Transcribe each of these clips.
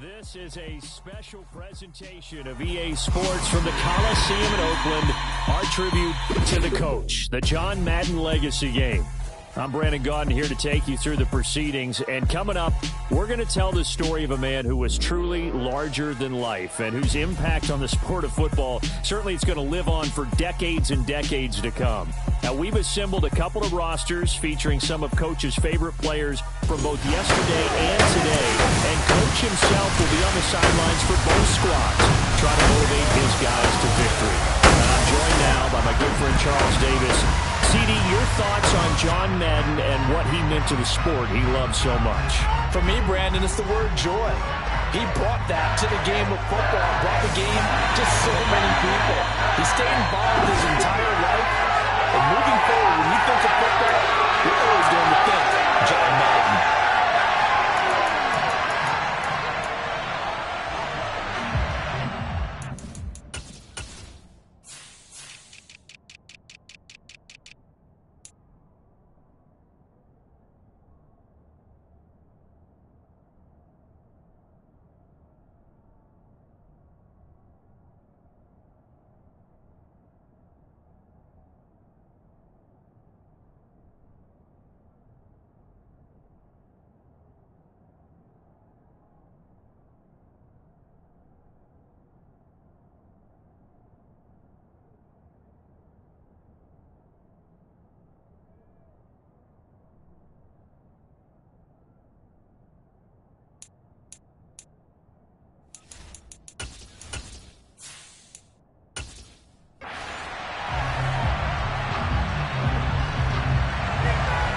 This is a special presentation of EA Sports from the Coliseum in Oakland. Our tribute to the coach, the John Madden Legacy Game. I'm Brandon Gaudin here to take you through the proceedings. And coming up, we're going to tell the story of a man who was truly larger than life and whose impact on the sport of football, certainly it's going to live on for decades and decades to come. Now, we've assembled a couple of rosters featuring some of Coach's favorite players from both yesterday and today. And Coach himself will be on the sidelines for both squads, trying to motivate his guys to victory. And I'm joined now by my good friend Charles Davis. CD, your thoughts on John Madden and what he meant to the sport he loved so much? For me, Brandon, it's the word joy. He brought that to the game of football, brought the game to so many people. He stayed involved his entire life. And moving forward, when you think of football, you're always going to think John Madden.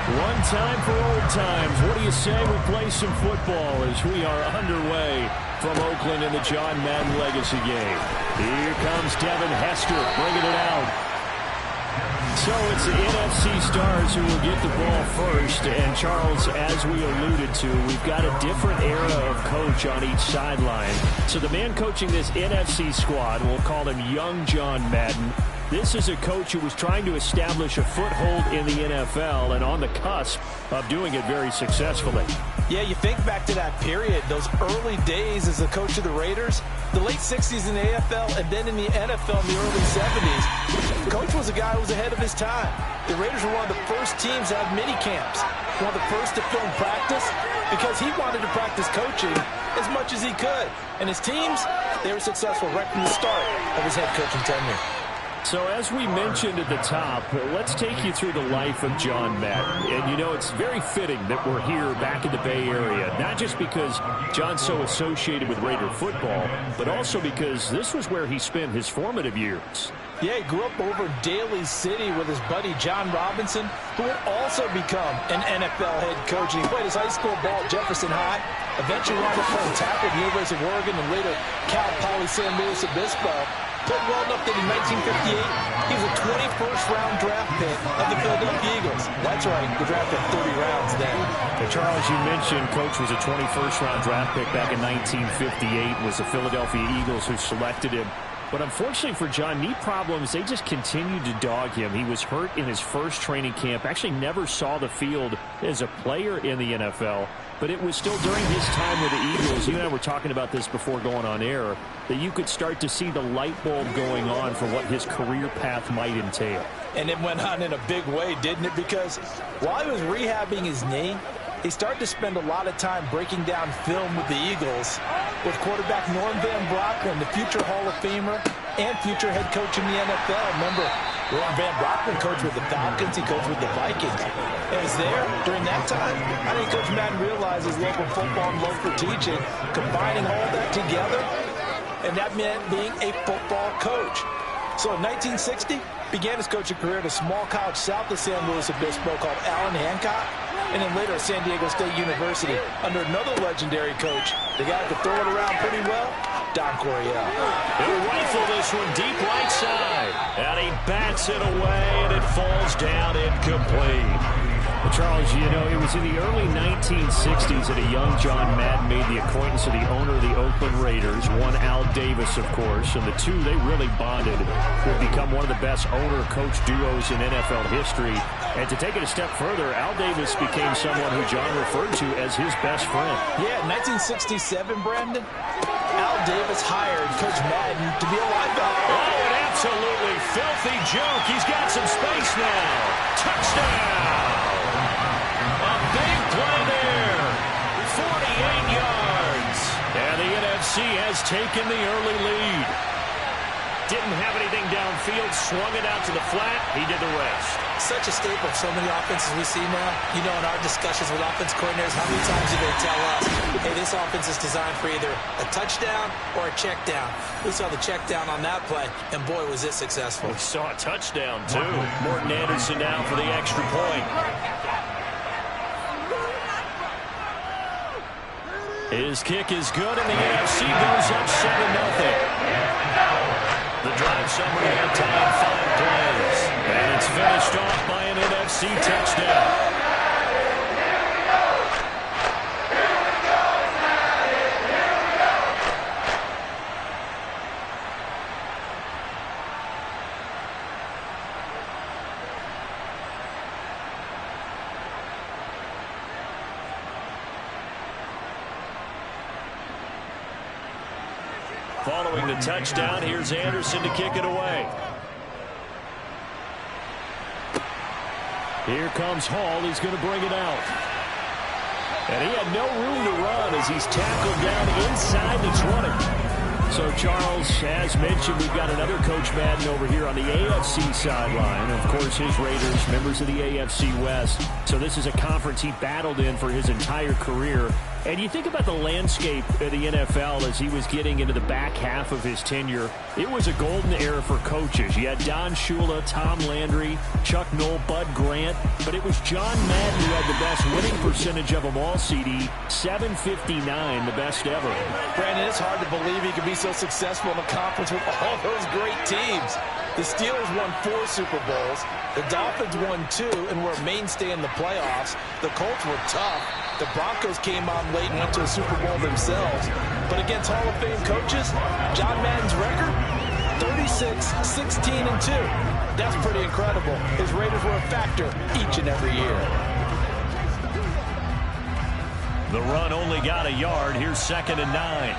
One time for old times. What do you say we play some football as we are underway from Oakland in the John Madden Legacy Game. Here comes Devin Hester bringing it out. So it's the NFC stars who will get the ball first. And Charles, as we alluded to, we've got a different era of coach on each sideline. So the man coaching this NFC squad, we'll call him Young John Madden. This is a coach who was trying to establish a foothold in the NFL and on the cusp of doing it very successfully. Yeah, you think back to that period, those early days as the coach of the Raiders, the late 60s in the AFL and then in the NFL in the early 70s. Coach was a guy who was ahead of his time. The Raiders were one of the first teams to have mini camps, one of the first to film practice because he wanted to practice coaching as much as he could. And his teams, they were successful right from the start of his head coaching tenure. So as we mentioned at the top, let's take you through the life of John Madden. And, you know, it's very fitting that we're here back in the Bay Area, not just because John's so associated with Raider football, but also because this was where he spent his formative years. Yeah, he grew up over Daly City with his buddy John Robinson, who would also become an NFL head coach. And he played his high school ball at Jefferson High, eventually wound up playing tackle at the University of Oregon, and later Cal Poly San Luis Obispo. Played well enough that in 1958, he was a 21st round draft pick of the Philadelphia Eagles. That's right, he drafted 30 rounds then. And Charles, you mentioned Coach was a 21st round draft pick back in 1958. It was the Philadelphia Eagles who selected him. But unfortunately for John, knee problems, they just continued to dog him. He was hurt in his first training camp, actually never saw the field as a player in the NFL. But it was still during his time with the Eagles, you and I were talking about this before going on air, that you could start to see the light bulb going on for what his career path might entail. And it went on in a big way, didn't it? Because while he was rehabbing his knee, he started to spend a lot of time breaking down film with the Eagles with quarterback Norm Van Brocklin, the future Hall of Famer and future head coach in the NFL. Remember, Norm Van Brocklin coached with the Falcons, he coached with the Vikings. And was there during that time. I think Coach Madden realized his love for football and love for teaching, combining all that together, and that meant being a football coach. So in 1960, began his coaching career at a small college south of San Luis Obispo called Allen Hancock, and then later at San Diego State University under another legendary coach, the guy who could throw it around pretty well, Don Coryell. He'll rifle this one deep right side, and he bats it away, and it falls down incomplete. Well, Charles, you know, it was in the early 1960s that a young John Madden made the acquaintance of the owner of the Oakland Raiders, one Al Davis, of course, and the two, they really bonded, would become one of the best owner-coach duos in NFL history. And to take it a step further, Al Davis became someone who John referred to as his best friend. Yeah, 1967, Brandon, Al Davis hired Coach Madden to be a linebacker. Oh, an absolutely filthy joke. He's got some space now. Touchdown! A big play there. 48 yards. And the NFC has taken the early lead. Didn't have anything downfield, swung it out to the flat. He did the rest. Such a staple of so many offenses we see now. You know, in our discussions with offense coordinators, how many times do they tell us, hey, this offense is designed for either a touchdown or a check down. We saw the check down on that play, and boy, was it successful. We saw a touchdown, too. Morton Anderson down for the extra point. His kick is good, and the NFC goes up 7-0. The drive summary had time 5 plays. And it's finished off by an NFC touchdown. Following the touchdown, here's Anderson to kick it away. Here comes Hall. He's going to bring it out. And he had no room to run as he's tackled down inside the 20. So, Charles, as mentioned, we've got another Coach Madden over here on the AFC sideline. Of course, his Raiders, members of the AFC West. So this is a conference he battled in for his entire career. And you think about the landscape of the NFL as he was getting into the back half of his tenure. It was a golden era for coaches. You had Don Shula, Tom Landry, Chuck Noll, Bud Grant. But it was John Madden who had the best winning percentage of them all, CD. 759, the best ever. Brandon, it's hard to believe he could be so successful in the conference with all those great teams. The Steelers won 4 Super Bowls. The Dolphins won 2 and were a mainstay in the playoffs. The Colts were tough. The Broncos came on late and went to a Super Bowl themselves. But against Hall of Fame coaches, John Madden's record, 36-16-2. That's pretty incredible. His Raiders were a factor each and every year. The run only got a yard. Here's 2nd and 9.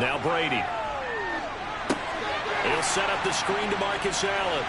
Now Brady. He'll set up the screen to Marcus Allen.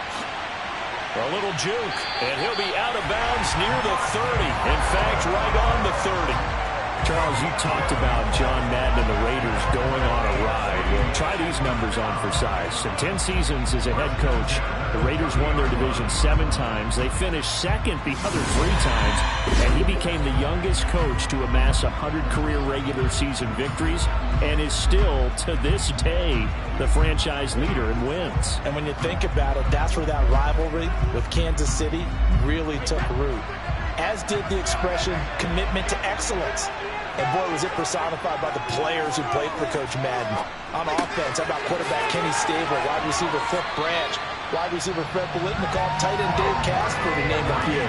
A little juke, and he'll be out of bounds near the 30. In fact, right on the 30. Charles, you talked about John Madden and the Raiders going on a ride. Well, try these numbers on for size. In 10 seasons as a head coach, the Raiders won their division 7 times. They finished second the other 3 times, and he became the youngest coach to amass 100 career regular season victories and is still, to this day, the franchise leader in wins. And when you think about it, that's where that rivalry with Kansas City really took root, as did the expression commitment to excellence. And boy, was it personified by the players who played for Coach Madden. On offense, how about quarterback Kenny Stabler, wide receiver Cliff Branch, wide receiver Fred Biletnikoff, tight end Dave Casper, to name a few.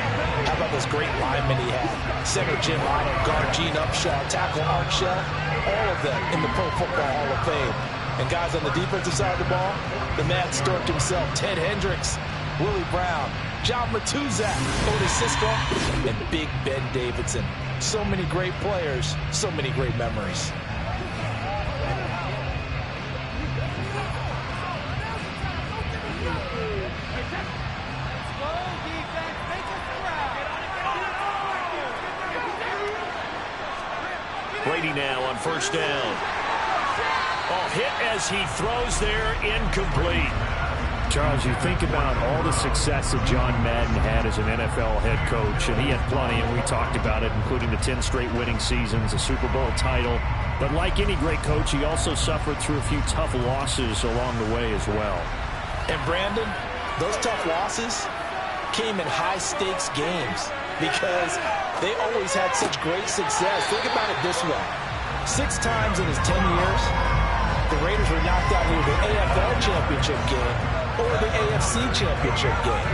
How about those great linemen he had? Center Jim Otto, guard Gene Upshaw, tackle Art Shell, all of them in the Pro Football Hall of Fame. And guys on the defensive side of the ball, the Mad Stork himself, Ted Hendricks, Willie Brown, John Matuzak, Otis Sisko, and Big Ben Davidson. So many great players, so many great memories. Brady now on 1st down. Oh, hit as he throws there, incomplete. Charles, you think about all the success that John Madden had as an NFL head coach, and he had plenty, and we talked about it, including the 10 straight winning seasons, a Super Bowl title. But like any great coach, he also suffered through a few tough losses along the way as well. And Brandon, those tough losses came in high-stakes games because they always had such great success. Think about it this way. 6 times in his 10 years, the Raiders were knocked out in the AFL championship game, or the AFC Championship game.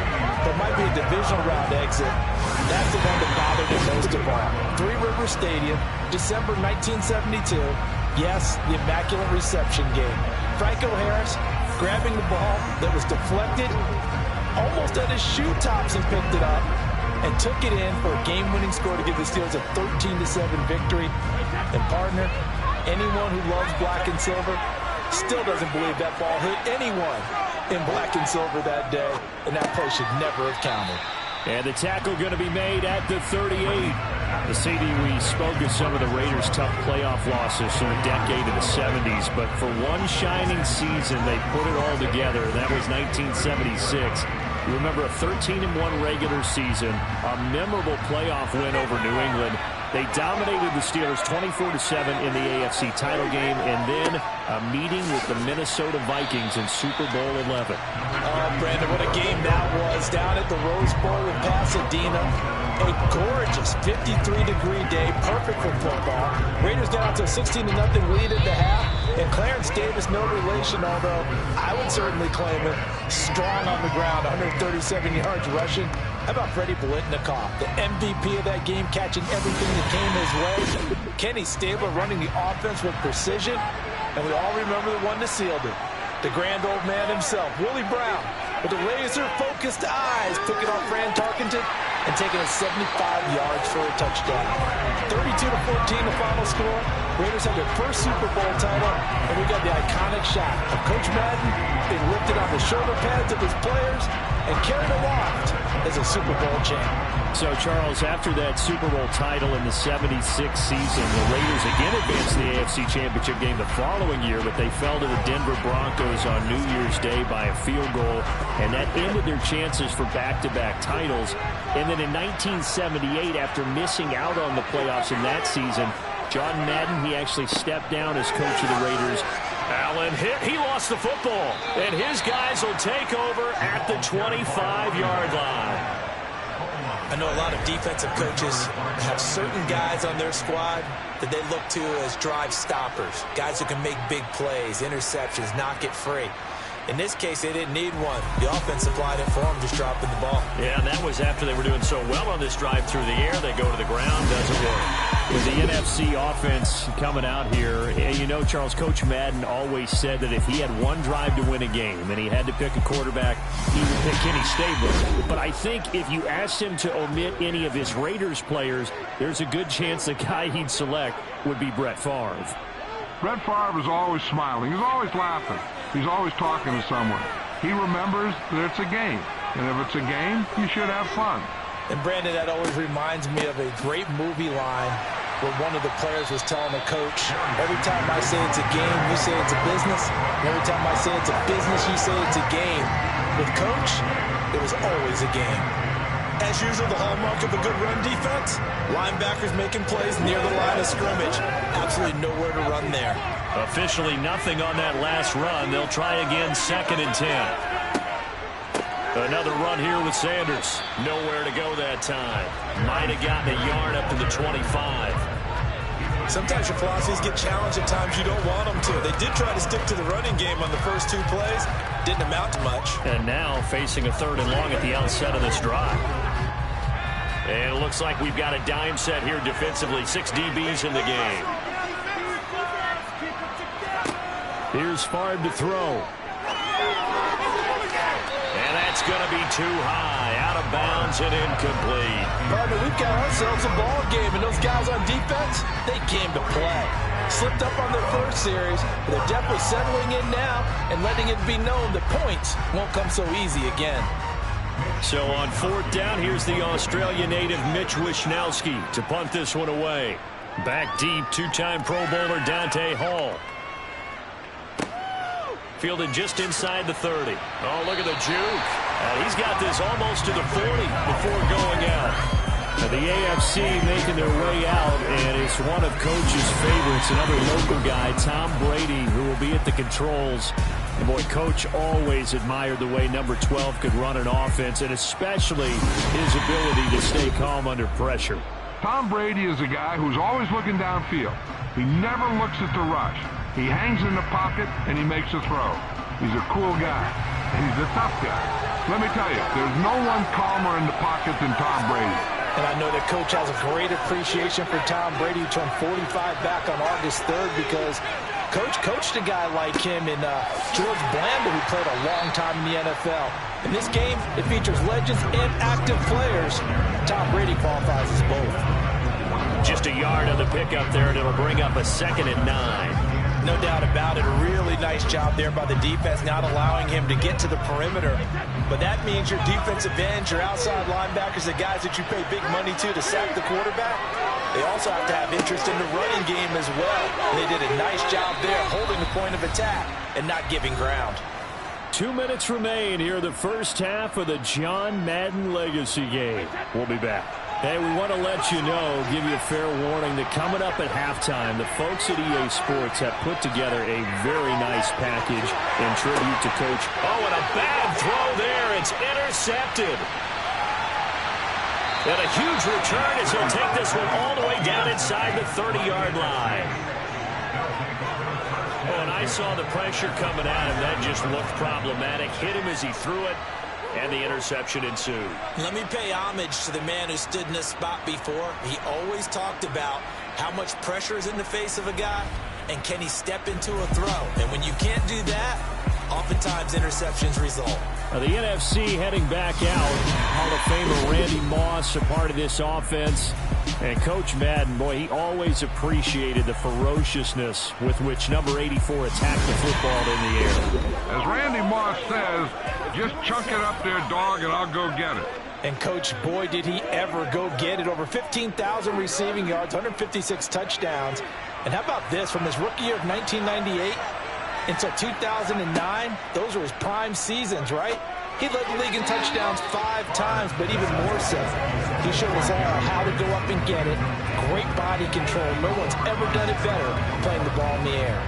But might be a divisional round exit. That's the one that bothered him most of all. Three River Stadium, December 1972. Yes, the Immaculate Reception game. Franco Harris grabbing the ball that was deflected, almost at his shoe tops, and picked it up and took it in for a game-winning score to give the Steelers a 13-7 victory. And partner, anyone who loves black and silver still doesn't believe that ball hit anyone in black and silver that day, and that play should never have counted. And the tackle going to be made at the 38. The CD, we spoke of some of the Raiders' tough playoff losses from the decade of the 70s, but for one shining season, they put it all together. That was 1976. You remember a 13-1 regular season, a memorable playoff win over New England. They dominated the Steelers 24-7 in the AFC title game, and then a meeting with the Minnesota Vikings in Super Bowl 11. Oh, Brandon, what a game that was down at the Rose Bowl in Pasadena. A gorgeous 53-degree day, perfect for football. Raiders got out to a 16-0 lead at the half, and Clarence Davis, no relation, although I would certainly claim it, strong on the ground, 137 yards rushing. How about Freddie Blitnikoff, the MVP of that game, catching everything that came his way? Kenny Stabler running the offense with precision, and we all remember the one that sealed it. The grand old man himself, Willie Brown, with the laser-focused eyes, picking off Fran Tarkenton and taking it 75 yards for a touchdown. 32-14 the final score. Raiders have their first Super Bowl title, and we got the iconic shot of Coach Madden being lifted on the shoulder pads of his players and carried aloft as a Super Bowl champ. So, Charles, after that Super Bowl title in the 76 season, the Raiders again advanced to the AFC Championship game the following year, but they fell to the Denver Broncos on New Year's Day by a field goal, and that ended their chances for back-to-back titles. And then in 1978, after missing out on the playoffs in that season, John Madden, he actually stepped down as coach of the Raiders. Allen hit. He lost the football, and his guys will take over at the 25-yard line. I know a lot of defensive coaches have certain guys on their squad that they look to as drive stoppers, guys who can make big plays, interceptions, knock it free. In this case, they didn't need one. The offense supplied it for them, just dropping the ball. Yeah, and that was after they were doing so well on this drive through the air. They go to the ground, doesn't work. With the NFC offense coming out here, and you know, Charles, Coach Madden always said that if he had one drive to win a game and he had to pick a quarterback, he would pick Kenny Stabler. But I think if you asked him to omit any of his Raiders players, there's a good chance the guy he'd select would be Brett Favre. Brett Favre is always smiling. He's always laughing. He's always talking to someone. He remembers that it's a game. And if it's a game, you should have fun. And Brandon, that always reminds me of a great movie line where one of the players was telling the coach, every time I say it's a game, you say it's a business. And every time I say it's a business, you say it's a game. With Coach, it was always a game. As usual, the hallmark of a good run defense, linebackers making plays near the line of scrimmage. Absolutely nowhere to run there. Officially nothing on that last run. They'll try again, 2nd and 10. Another run here with Sanders. Nowhere to go that time. Might have gotten a yard up to the 25. Sometimes your philosophies get challenged at times you don't want them to. They did try to stick to the running game on the first 2 plays. Didn't amount to much. And now facing a 3rd and long at the outset of this drive. And it looks like we've got a dime set here defensively. 6 DBs in the game. Here's Favre to throw. And that's going to be too high. Out of bounds and incomplete. Partner, we've got ourselves a ball game, and those guys on defense, they came to play. Slipped up on their first series, but they're definitely settling in now and letting it be known that points won't come so easy again. So on 4th down, here's the Australia native Mitch Wishnowsky to punt this one away. Back deep, 2-time Pro Bowler Dante Hall. Fielded just inside the 30. Oh, look at the juke. He's got this almost to the 40 before going out. Now the AFC making their way out, and it's one of Coach's favorites, another local guy, Tom Brady, who will be at the controls. And boy, Coach always admired the way number 12 could run an offense, and especially his ability to stay calm under pressure. Tom Brady is a guy who's always looking downfield. He never looks at the rush. He hangs in the pocket, and he makes a throw. He's a cool guy. He's a tough guy. Let me tell you, there's no one calmer in the pocket than Tom Brady. And I know that Coach has a great appreciation for Tom Brady, who turned 45 back on August 3rd, because Coach coached a guy like him in George Blanda, who played a long time in the NFL. In this game, it features legends and active players. Tom Brady qualifies as both. Just a yard on the pickup there, and it'll bring up a 2nd and 9. No doubt about it. A really nice job there by the defense, not allowing him to get to the perimeter. But that means your defensive ends, your outside linebackers, the guys that you pay big money to sack the quarterback, they also have to have interest in the running game as well. And they did a nice job there holding the point of attack and not giving ground. 2 minutes remain here in the first half of the John Madden Legacy game. We'll be back. Hey, we want to let you know, give you a fair warning that coming up at halftime, the folks at EA Sports have put together a very nice package in tribute to Coach. Oh, and a bad throw there. It's intercepted. And a huge return as he'll take this one all the way down inside the 30-yard line. Oh, and I saw the pressure coming at him. That just looked problematic. Hit him as he threw it. And the interception ensued. Let me pay homage to the man who stood in this spot before. He always talked about how much pressure is in the face of a guy and can he step into a throw. And when you can't do that, oftentimes interceptions result. The NFC heading back out. Hall of Famer Randy Moss, a part of this offense. And Coach Madden, boy, he always appreciated the ferociousness with which number 84 attacked the football in the air. As Randy Moss says, just chunk it up there, dog, and I'll go get it. And, Coach, boy, did he ever go get it. Over 15,000 receiving yards, 156 touchdowns. And how about this? From his rookie year of 1998 until 2009, those were his prime seasons, right? He led the league in touchdowns 5 times, but even more so, he showed us all how to go up and get it. Great body control. No one's ever done it better playing the ball in the air.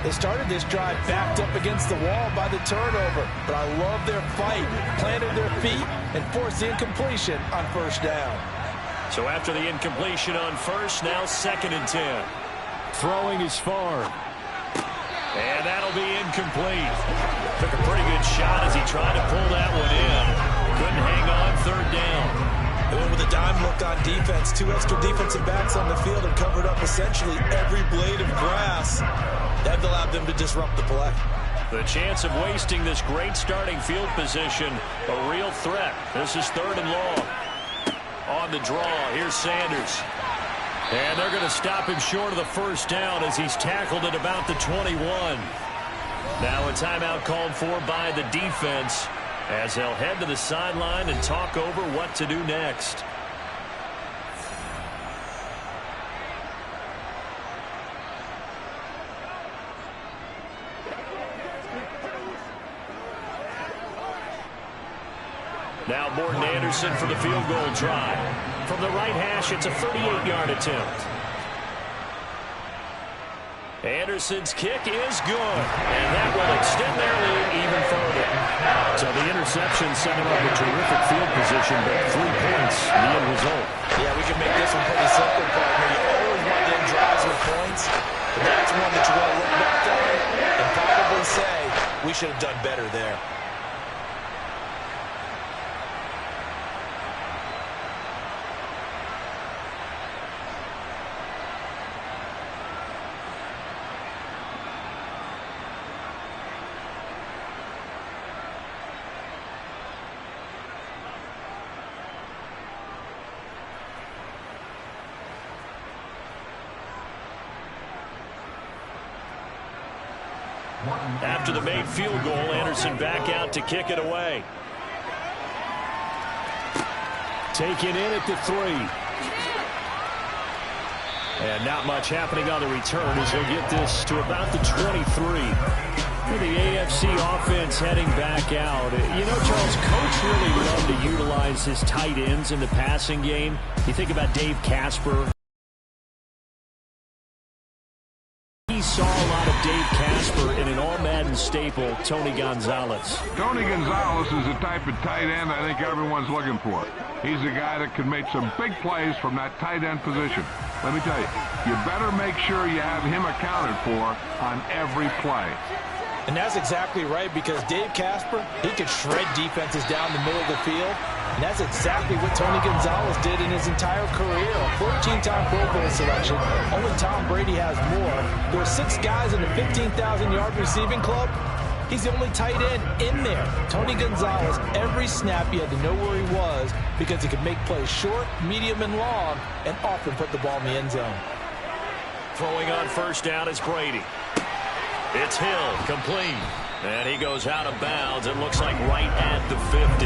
They started this drive backed up against the wall by the turnover, but I love their fight, planted their feet, and forced the incompletion on first down. So after the incompletion on first, now 2nd and 10. Throwing is far. And that'll be incomplete. Took a pretty good shot as he tried to pull that one in. Couldn't hang on 3rd down. They went with a dime look on defense. 2 extra defensive backs on the field and covered up essentially every blade of grass. That allowed them to disrupt the play. The chance of wasting this great starting field position, a real threat. This is 3rd and long. On the draw, here's Sanders. And they're going to stop him short of the first down as he's tackled at about the 21. Now a timeout called for by the defense as they'll head to the sideline and talk over what to do next. Now Morton Anderson for the field goal try. From the right hash, it's a 38-yard attempt. Anderson's kick is good, and that will extend their lead even further. So the interception set him up a terrific field position, but 3 points, the end result. Yeah, we can make this one pretty simple, partner. You always want to end drives with points, but that's one that you want to look back on and probably say, we should have done better there. After the made field goal, Anderson back out to kick it away. Taken in at the 3. And not much happening on the return as he'll get this to about the 23. The AFC offense heading back out. You know, Charles, Coach really loved to utilize his tight ends in the passing game. You think about Dave Casper. He saw a lot of Dave Casper in an all-Madden staple, Tony Gonzalez. Tony Gonzalez is the type of tight end I think everyone's looking for. He's a guy that can make some big plays from that tight end position. Let me tell you, you better make sure you have him accounted for on every play. And that's exactly right, because Dave Casper, he could shred defenses down the middle of the field. And that's exactly what Tony Gonzalez did in his entire career. A 14-time Pro Bowl selection. Only Tom Brady has more. There are 6 guys in the 15,000-yard receiving club. He's the only tight end in there. Tony Gonzalez, every snap he had to know where he was because he could make plays short, medium, and long, and often put the ball in the end zone. Throwing on first down is Brady. It's Hill, complete. And he goes out of bounds. It looks like right at the 50.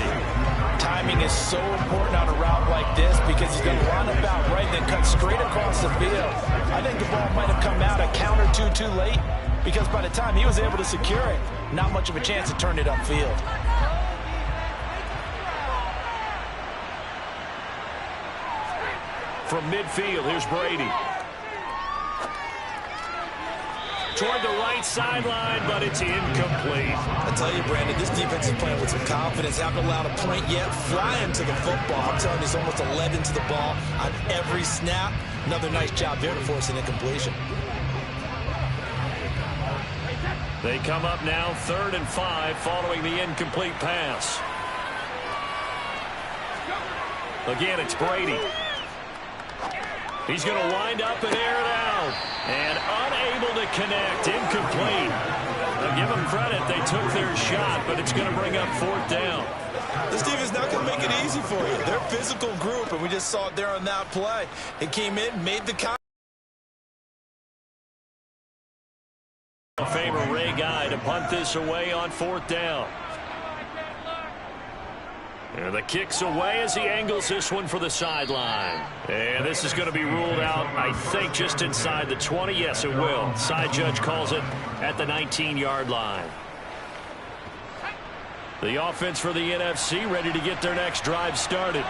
Timing is so important on a route like this because he's going to run about right and then cut straight across the field. I think the ball might have come out a count or two too late because by the time he was able to secure it, not much of a chance to turn it upfield. From midfield, here's Brady. Toward the right sideline, but it's incomplete. I tell you, Brandon, this defense is playing with some confidence. Haven't allowed a point yet. Flying to the football. I'm telling you, it's almost 11 to the ball on every snap. Another nice job there to force an incompletion. They come up now 3rd and 5 following the incomplete pass. Again, it's Brady. He's going to wind up and air it out. And unable to connect. Incomplete. Now give them credit. They took their shot, but it's going to bring up 4th down. This team is not going to make it easy for you. They're a physical group, and we just saw it there on that play. It came in, made the contact. Favor Ray Guy to punt this away on 4th down. And the kick's away as he angles this one for the sideline. And this is going to be ruled out, I think, just inside the 20. Yes, it will. Side judge calls it at the 19-yard line. The offense for the NFC ready to get their next drive started.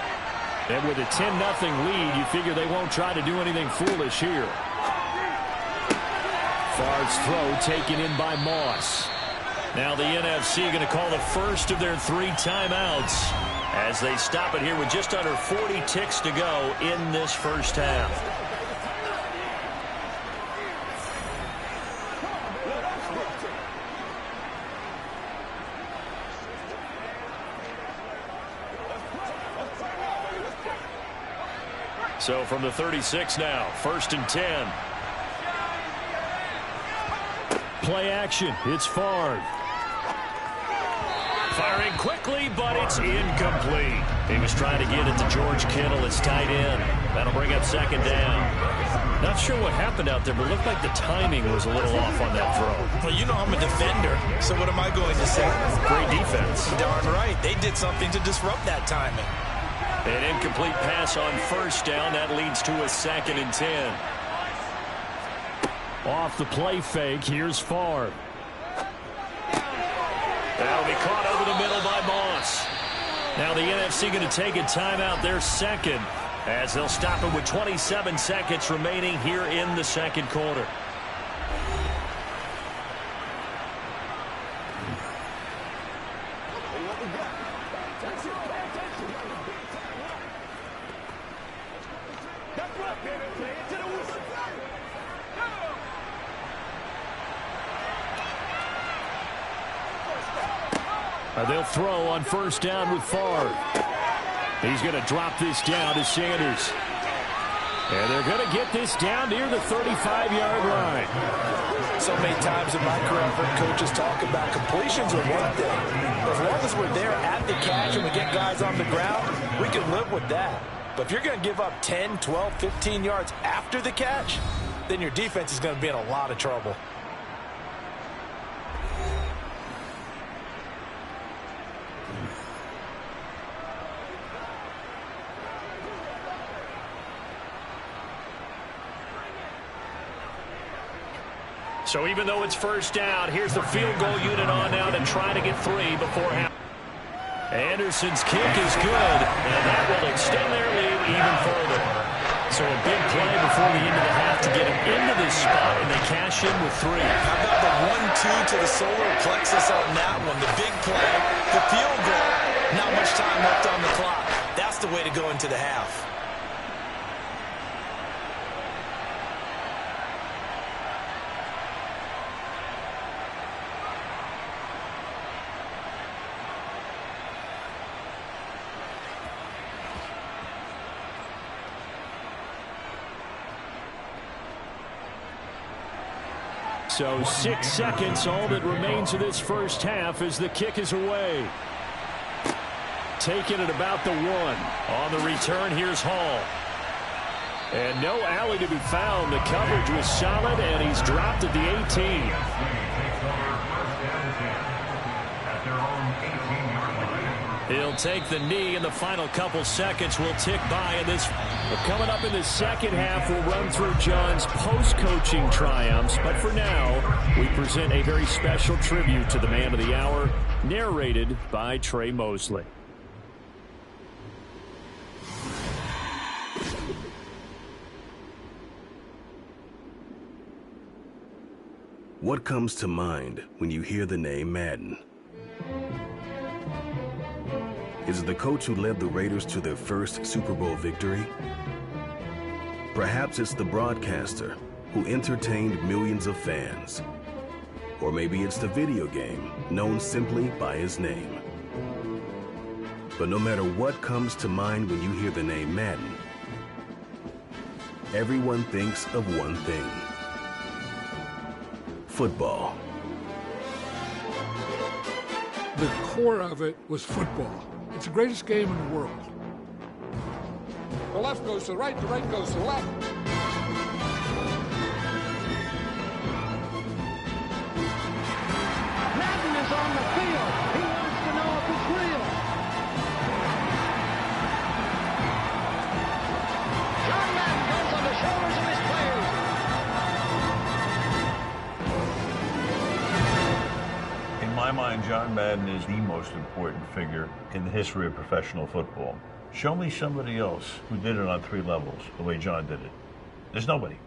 And with a 10-0 lead, you figure they won't try to do anything foolish here. Favre's throw taken in by Moss. Now the NFC going to call the first of their 3 timeouts as they stop it here with just under 40 ticks to go in this first half. So from the 36 now, 1st and 10. Play action. It's Favre. Firing quickly, but it's incomplete. He was trying to get it to George Kittle. It's tight end. That'll bring up 2nd down. Not sure what happened out there, but it looked like the timing was a little off on that throw. Well, you know I'm a defender, so what am I going to say? Great defense. Darn right. They did something to disrupt that timing. An incomplete pass on 1st down. That leads to a 2nd and 10. Off the play fake, here's Favre. That'll be caught over the middle by Moss. Now the NFC going to take a timeout, their 2nd, as they'll stop it with 27 seconds remaining here in the 2nd quarter. They'll throw on 1st down with Favre. He's going to drop this down to Sanders. And they're going to get this down near the 35-yard line. So many times in my career, I've heard coaches talk about completions are one thing. As long as we're there at the catch and we get guys on the ground, we can live with that. But if you're going to give up 10, 12, 15 yards after the catch, then your defense is going to be in a lot of trouble. So even though it's 1st down, here's the field goal unit on now to try to get 3 before half. Anderson's kick is good, and that will extend their lead even further. So a big play before the end of the half to get him into this spot, and they cash in with 3. How about the 1-2 to the solar plexus on that one? The big play, the field goal, not much time left on the clock. That's the way to go into the half. So 6 seconds, all that remains of this first half as the kick is away. Taken at about the 1. On the return, here's Hall. And no alley to be found. The coverage was solid, and he's dropped at the 18. He'll take the knee, and the final couple seconds will tick by. And this, coming up in the second half, we'll run through John's post-coaching triumphs. But for now, we present a very special tribute to the man of the hour, narrated by Trey Mosley. What comes to mind when you hear the name Madden? Is it the coach who led the Raiders to their first Super Bowl victory? Perhaps it's the broadcaster who entertained millions of fans. Or maybe it's the video game known simply by his name. But no matter what comes to mind when you hear the name Madden, everyone thinks of one thing: football. The core of it was football. It's the greatest game in the world. The left goes to the right goes to the left. Madden is on the field. He wants to know if it's real. John Madden goes on the shoulders of his players. In my mind, John Madden is the most important figure in the history of professional football. Show me somebody else who did it on 3 levels the way John did it. There's nobody.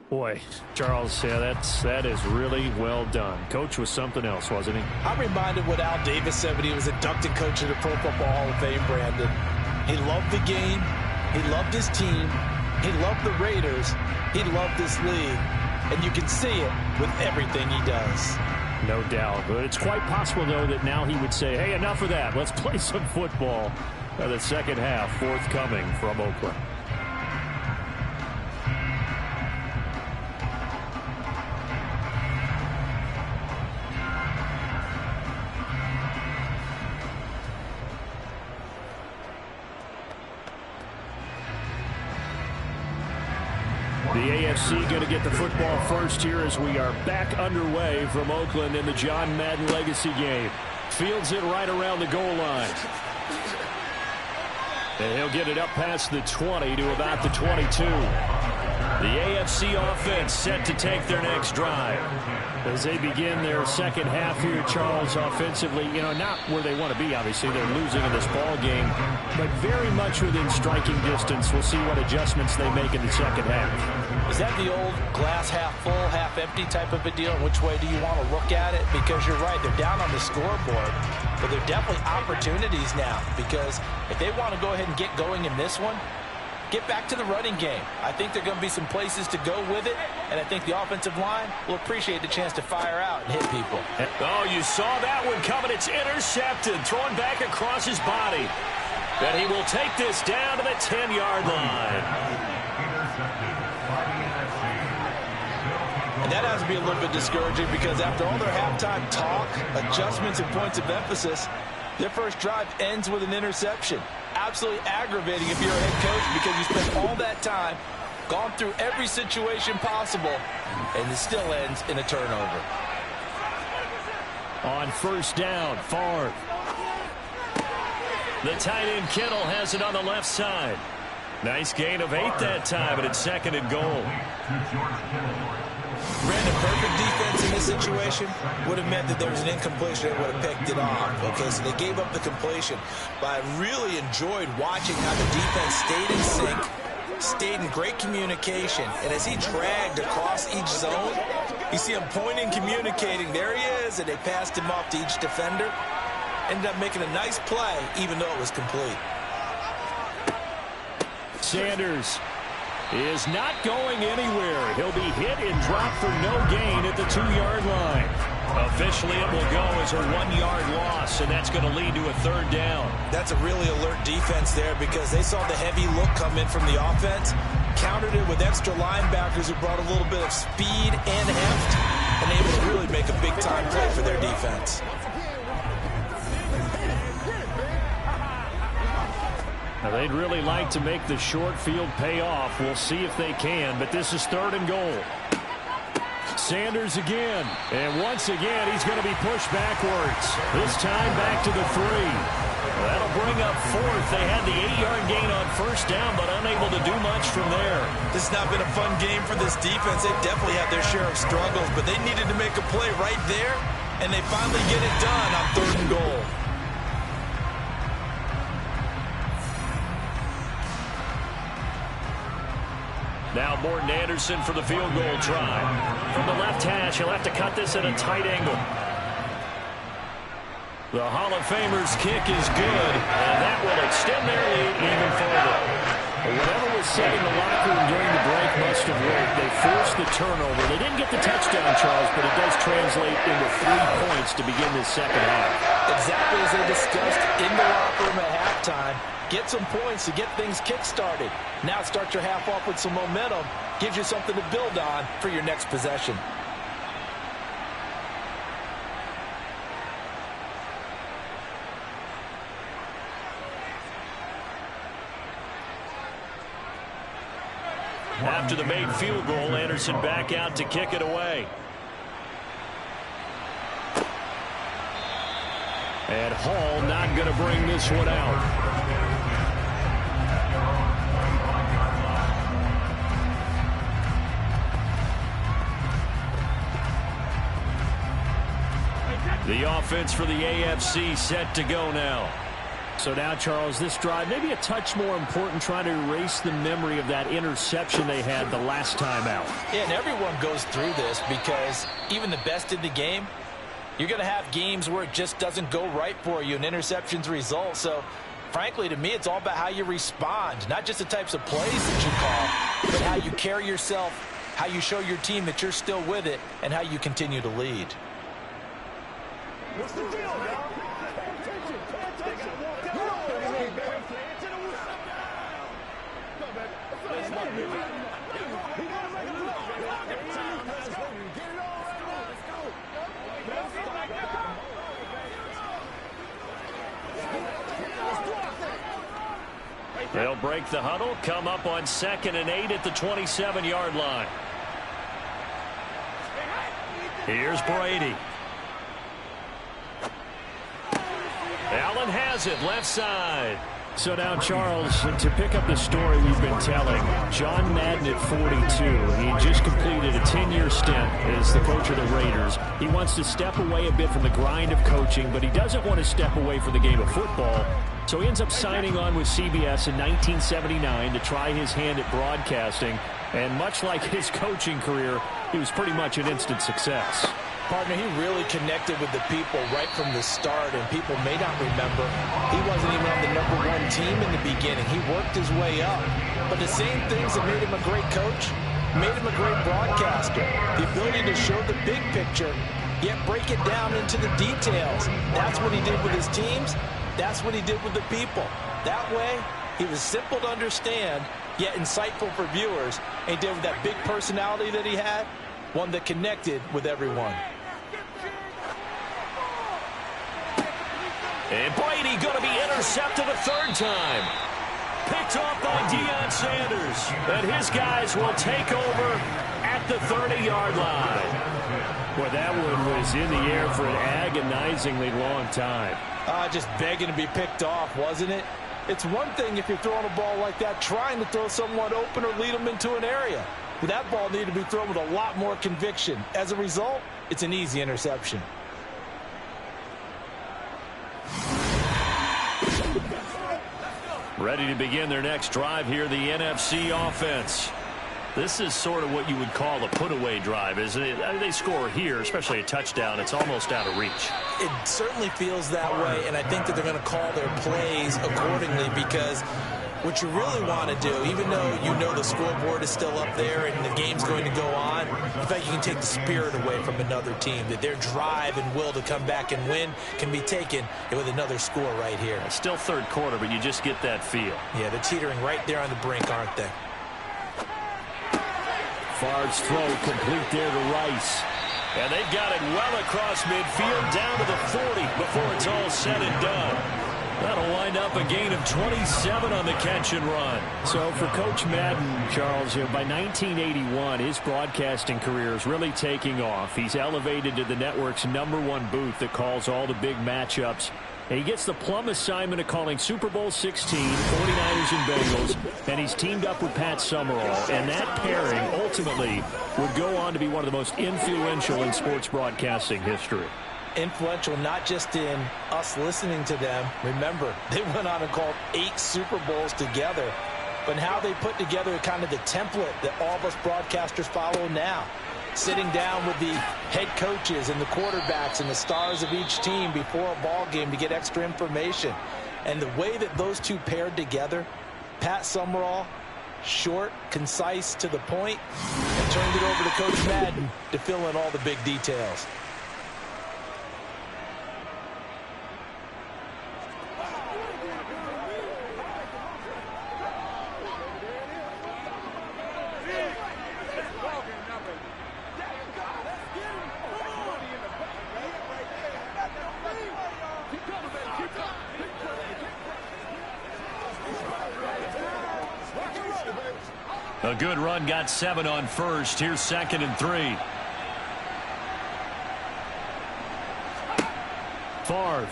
Boy, Charles, yeah, that is really well done. Coach was something else, wasn't he? I'm reminded what Al Davis said when he was inducted coach of the Pro Football Hall of Fame, Brandon. He loved the game. He loved his team. He loved the Raiders. He loved this league. And you can see it with everything he does. No doubt. But it's quite possible, though, that now he would say, hey, enough of that. Let's play some football. The second half forthcoming from Oakland. The AFC going to get the football first here as we are back underway from Oakland in the John Madden Legacy game. Fields it right around the goal line. And he'll get it up past the 20 to about the 22. The AFC offense set to take their next drive. As they begin their second half here, Charles, offensively, not where they want to be, obviously. They're losing in this ball game, but very much within striking distance. We'll see what adjustments they make in the second half. Is that the old glass half full, half empty type of a deal? Which way do you want to look at it? Because you're right, they're down on the scoreboard, but they're definitely opportunities now, because if they want to go ahead and get going in this one, get back to the running game. I think there are going to be some places to go with it, and I think the offensive line will appreciate the chance to fire out and hit people. Oh, you saw that one coming. It's intercepted, thrown back across his body. And he will take this down to the 10-yard line. And that has to be a little bit discouraging, because after all their halftime talk, adjustments, and points of emphasis, their first drive ends with an interception. Absolutely aggravating if you're a head coach, because you spent all that time, gone through every situation possible, and it still ends in a turnover. On first down, Favre. The tight end Kittle has it on the left side. Nice gain of 8 that time, and it's second and goal. Brandon, perfect defense in this situation would have meant that there was an incompletion that would have picked it off. Okay, so they gave up the completion. But I really enjoyed watching how the defense stayed in sync, stayed in great communication. And as he dragged across each zone, you see him pointing, communicating. There he is, and they passed him off to each defender. Ended up making a nice play, even though it was complete. Sanders is not going anywhere. He'll be hit and dropped for no gain at the 2-yard line. Officially, it will go as a 1-yard loss, and that's going to lead to a 3rd down. That's a really alert defense there because they saw the heavy look come in from the offense, countered it with extra linebackers who brought a little bit of speed and heft, and able to really make a big-time play for their defense. Now, they'd really like to make the short field pay off. We'll see if they can, but this is 3rd and goal. Sanders again, and once again he's going to be pushed backwards. This time back to the 3. That'll bring up 4th. They had the 8-yard gain on 1st down, but unable to do much from there. This has not been a fun game for this defense. They definitely had their share of struggles, but they needed to make a play right there, and they finally get it done on 3rd and goal. Now Morton Anderson for the field goal try. From the left hash, he'll have to cut this at a tight angle. The Hall of Famer's kick is good, and that will extend their lead even further. Whatever was said in the locker room during the break must have worked. They forced the turnover. They didn't get the touchdown, Charles, but it does translate into 3 points to begin this second half. Exactly as they discussed in the locker room at halftime. Get some points to get things kick-started. Now start your half off with some momentum. Gives you something to build on for your next possession. After the made field goal, Anderson back out to kick it away. And Hall not going to bring this one out. The offense for the AFC set to go now. So now, Charles, this drive maybe a touch more important, trying to erase the memory of that interception they had the last time out. Yeah, and everyone goes through this because even the best in the game, you're going to have games where it just doesn't go right for you and interceptions result. So, frankly, to me, it's all about how you respond, not just the types of plays that you call, but how you carry yourself, how you show your team that you're still with it, and how you continue to lead. What's the deal, y'all? Pay attention. Pay attention. They'll break the huddle, come up on 2nd and 8 at the 27-yard line. Here's Brady. Allen has it, left side. So now, Charles, to pick up the story we've been telling, John Madden at 42, he just completed a 10-year stint as the coach of the Raiders. He wants to step away a bit from the grind of coaching, but he doesn't want to step away from the game of football. So he ends up signing on with CBS in 1979 to try his hand at broadcasting. And much like his coaching career, he was pretty much an instant success. Partner, he really connected with the people right from the start, and people may not remember he wasn't even on the #1 team in the beginning. He worked his way up. But the same things that made him a great coach made him a great broadcaster. The ability to show the big picture, yet break it down into the details. That's what he did with his teams. That's what he did with the people. That way, he was simple to understand, yet insightful for viewers. And he did with that big personality that he had, one that connected with everyone. And Brady going to be intercepted a 3rd time. Picked off by Deion Sanders. And his guys will take over at the 30-yard line. Boy, that one was in the air for an agonizingly long time. Just begging to be picked off, wasn't it? It's one thing if you're throwing a ball like that, trying to throw someone open or lead them into an area. But that ball needed to be thrown with a lot more conviction. As a result, it's an easy interception. Ready to begin their next drive here, the NFC offense. This is sort of what you would call a put-away drive, isn't it? I mean, they score here, especially a touchdown. It's almost out of reach. It certainly feels that way, and I think that they're going to call their plays accordingly, because what you really want to do, even though you know the scoreboard is still up there and the game's going to go on, in fact, you can take the spirit away from another team, that their drive and will to come back and win can be taken with another score right here. It's still third quarter, but you just get that feel. Yeah, they're teetering right there on the brink, aren't they? Favre's throw complete there to Rice. And they've got it well across midfield, down to the 40 before it's all said and done. That'll wind up a gain of 27 on the catch and run. So for Coach Madden, Charles, by 1981, his broadcasting career is really taking off. He's elevated to the network's #1 booth that calls all the big matchups. And he gets the plum assignment of calling Super Bowl 16, 49ers and Bengals, and he's teamed up with Pat Summerall. And that pairing ultimately would go on to be one of the most influential in sports broadcasting history. Influential not just in us listening to them. Remember, they went on and called 8 Super Bowls together, but how they put together kind of the template that all of us broadcasters follow now. Sitting down with the head coaches and the quarterbacks and the stars of each team before a ball game to get extra information. And the way that those two paired together, Pat Summerall, short, concise, to the point, and turned it over to Coach Madden to fill in all the big details. A good run, got 7 on first. Here's 2nd and 3. Favre.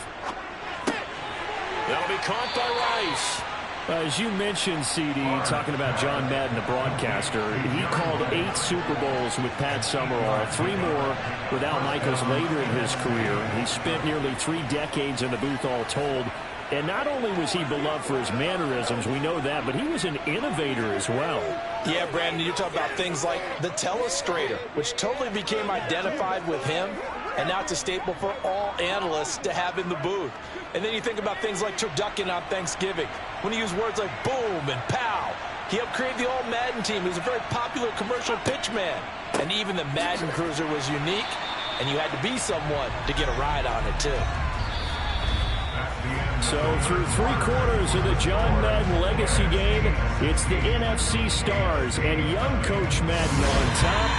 That'll be caught by Rice. As you mentioned, CD, talking about John Madden, the broadcaster, he called 8 Super Bowls with Pat Summerall, 3 more with Al Michaels later in his career. He spent nearly 3 decades in the booth all told. And not only was he beloved for his mannerisms, we know that, but he was an innovator as well. Yeah, Brandon, you're talking about things like the telestrator, which totally became identified with him, and now it's a staple for all analysts to have in the booth. And then you think about things like turducken on Thanksgiving, when he used words like boom and pow. He helped create the old Madden team. He was a very popular commercial pitch man. And even the Madden Cruiser was unique, and you had to be someone to get a ride on it, too. So through 3 quarters of the John Madden legacy game, it's the NFC stars and young Coach Madden on top.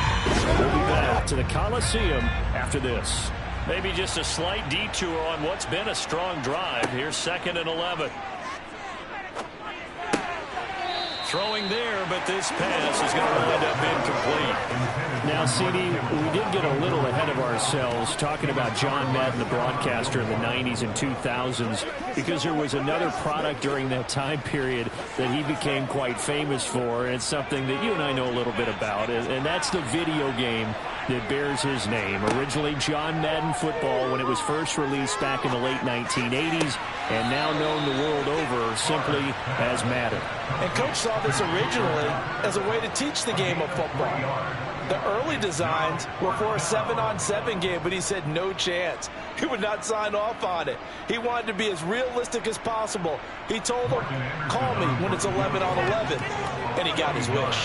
We'll be back to the Coliseum after this. Maybe just a slight detour on what's been a strong drive. Here's 2nd and 11. Throwing there, but this pass is going to wind up incomplete. Now, CD, we did get a little ahead of ourselves talking about John Madden, the broadcaster in the 90s and 2000s, because there was another product during that time period that he became quite famous for, and it's something that you and I know a little bit about, and that's the video game that bears his name. Originally John Madden Football when it was first released back in the late 1980s, and now known the world over simply as Madden. And Coach saw this originally as a way to teach the game of football. The early designs were for a 7-on-7 game, but he said no chance. He would not sign off on it. He wanted to be as realistic as possible. He told them, call me when it's 11-on-11. And he got his wish.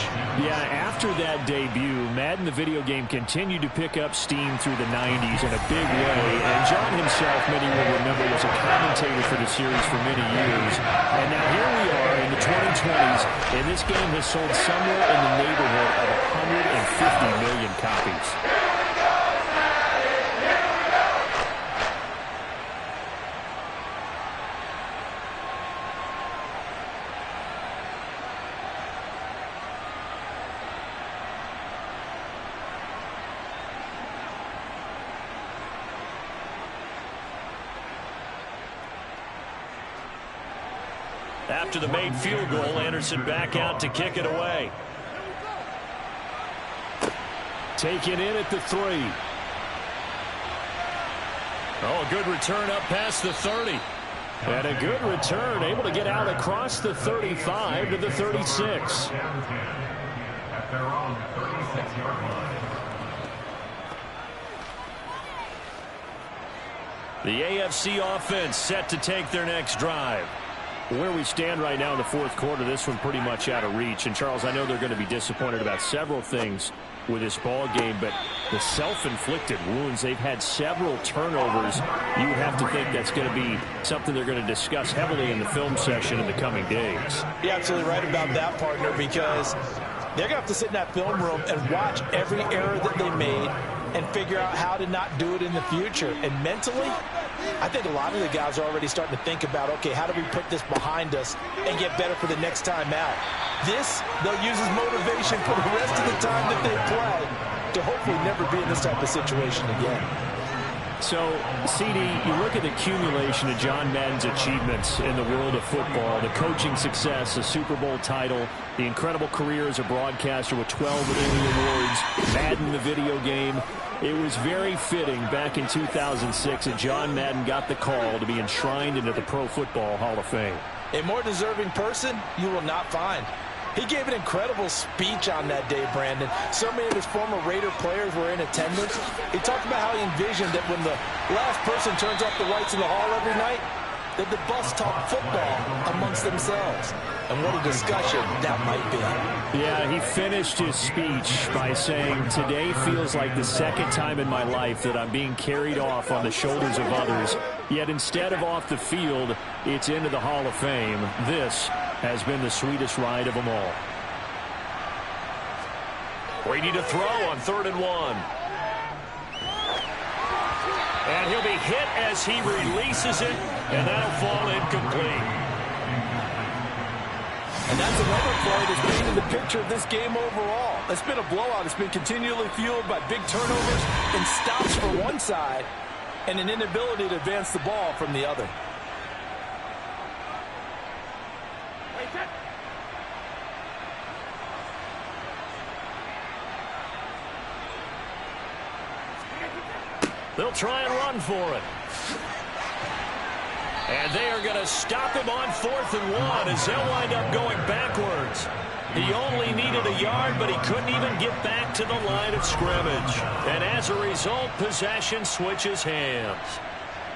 Yeah, after that debut, Madden, the video game, continued to pick up steam through the 90s in a big way. And John himself, many will remember, was a commentator for the series for many years. And now here we are in the 2020s, and this game has sold somewhere in the neighborhood of 150 million copies. After the made field goal, Anderson back out to kick it away. Taken in at the 3. Oh, a good return up past the 30. And a good return, able to get out across the 35 to the 36. their own 36-yard line. The AFC offense set to take their next drive. Where we stand right now in the fourth quarter, this one pretty much out of reach. And, Charles, I know they're going to be disappointed about several things with this ball game, but the self-inflicted wounds, they've had several turnovers. You would have to think that's going to be something they're going to discuss heavily in the film session in the coming days. You're absolutely right about that, partner, because they're going to have to sit in that film room and watch every error that they made and figure out how to not do it in the future. And mentally, I think a lot of the guys are already starting to think about, okay, how do we put this behind us and get better for the next time out? This, they'll use as motivation for the rest of the time that they play to hopefully never be in this type of situation again. So, CD, you look at the accumulation of John Madden's achievements in the world of football, the coaching success, the Super Bowl title, the incredible career as a broadcaster with 12 Emmy Awards, Madden, the video game. It was very fitting back in 2006 that John Madden got the call to be enshrined into the Pro Football Hall of Fame. A more deserving person you will not find. He gave an incredible speech on that day, Brandon. So many of his former Raider players were in attendance. He talked about how he envisioned that when the last person turns off the lights in the hall every night, that the bus talk football amongst themselves. And what a discussion that might be. Yeah, he finished his speech by saying, "Today feels like the second time in my life that I'm being carried off on the shoulders of others. Yet instead of off the field, it's into the Hall of Fame. This has been the sweetest ride of them all." Brady to throw on 3rd and 1. And he'll be hit as he releases it, and that'll fall incomplete. And that's another play that's painted the picture of this game overall. It's been a blowout. It's been continually fueled by big turnovers and stops for one side and an inability to advance the ball from the other. They'll try and run for it. And they are going to stop him on 4th and 1 as they'll wind up going backwards. He only needed a yard, but he couldn't even get back to the line of scrimmage. And as a result, possession switches hands.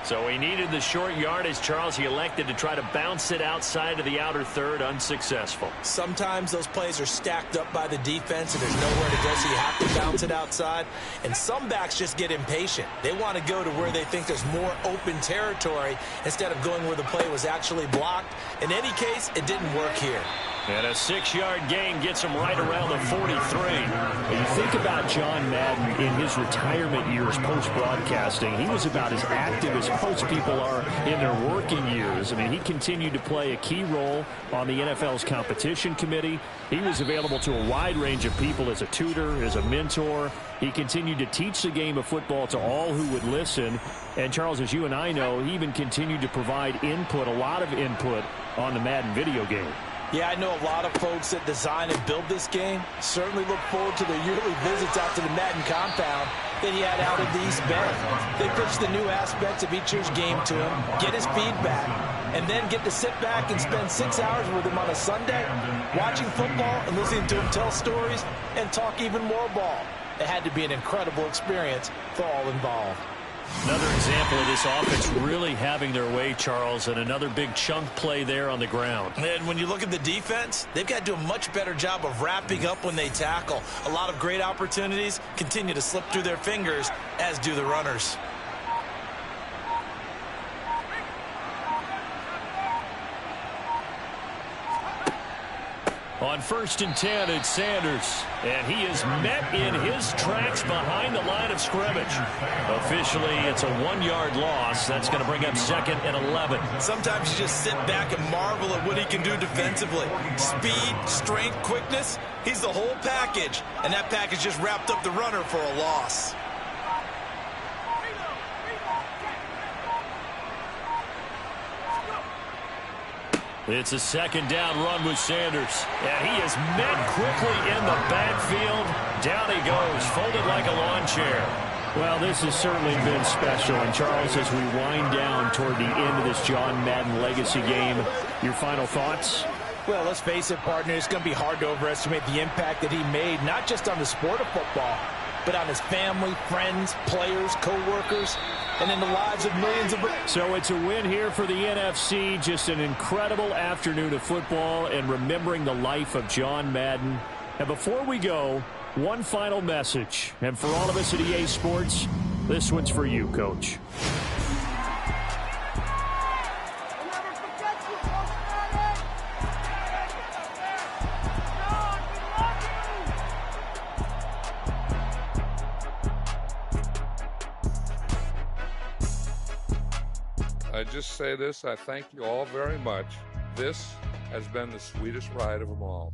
So he needed the short yardage, Charles. He elected to try to bounce it outside of the outer third, unsuccessful. Sometimes those plays are stacked up by the defense and there's nowhere to go, so you have to bounce it outside. And some backs just get impatient. They want to go to where they think there's more open territory instead of going where the play was actually blocked. In any case, it didn't work here. And a 6-yard gain gets him right around the 43. When you think about John Madden in his retirement years post-broadcasting, he was about as active as most people are in their working years. I mean, he continued to play a key role on the NFL's competition committee. He was available to a wide range of people as a tutor, as a mentor. He continued to teach the game of football to all who would listen. And, Charles, as you and I know, he even continued to provide input, a lot of input on the Madden video game. Yeah, I know a lot of folks that design and build this game certainly look forward to their yearly visits out to the Madden compound that he had out at the East Bend. They pitch the new aspects of each year's game to him, get his feedback, and then get to sit back and spend 6 hours with him on a Sunday, watching football and listening to him tell stories and talk even more ball. It had to be an incredible experience for all involved. Another example of this offense really having their way, Charles, and another big chunk play there on the ground. And when you look at the defense, they've got to do a much better job of wrapping up when they tackle. A lot of great opportunities continue to slip through their fingers, as do the runners. On 1st and 10, it's Sanders. And he is met in his tracks behind the line of scrimmage. Officially, it's a 1-yard loss. That's going to bring up 2nd and 11. Sometimes you just sit back and marvel at what he can do defensively. Speed, strength, quickness. He's the whole package. And that package just wrapped up the runner for a loss. It's a 2nd down run with Sanders. And he is met quickly in the backfield. Down he goes, folded like a lawn chair. Well, this has certainly been special. And, Charles, as we wind down toward the end of this John Madden legacy game, your final thoughts? Well, let's face it, partner, it's going to be hard to overestimate the impact that he made, not just on the sport of football, but on his family, friends, players, co-workers, and in the lives of millions of... So it's a win here for the NFC. Just an incredible afternoon of football and remembering the life of John Madden. And before we go, one final message. And for all of us at EA Sports, this one's for you, Coach. I just say this, I thank you all very much. This has been the sweetest ride of them all.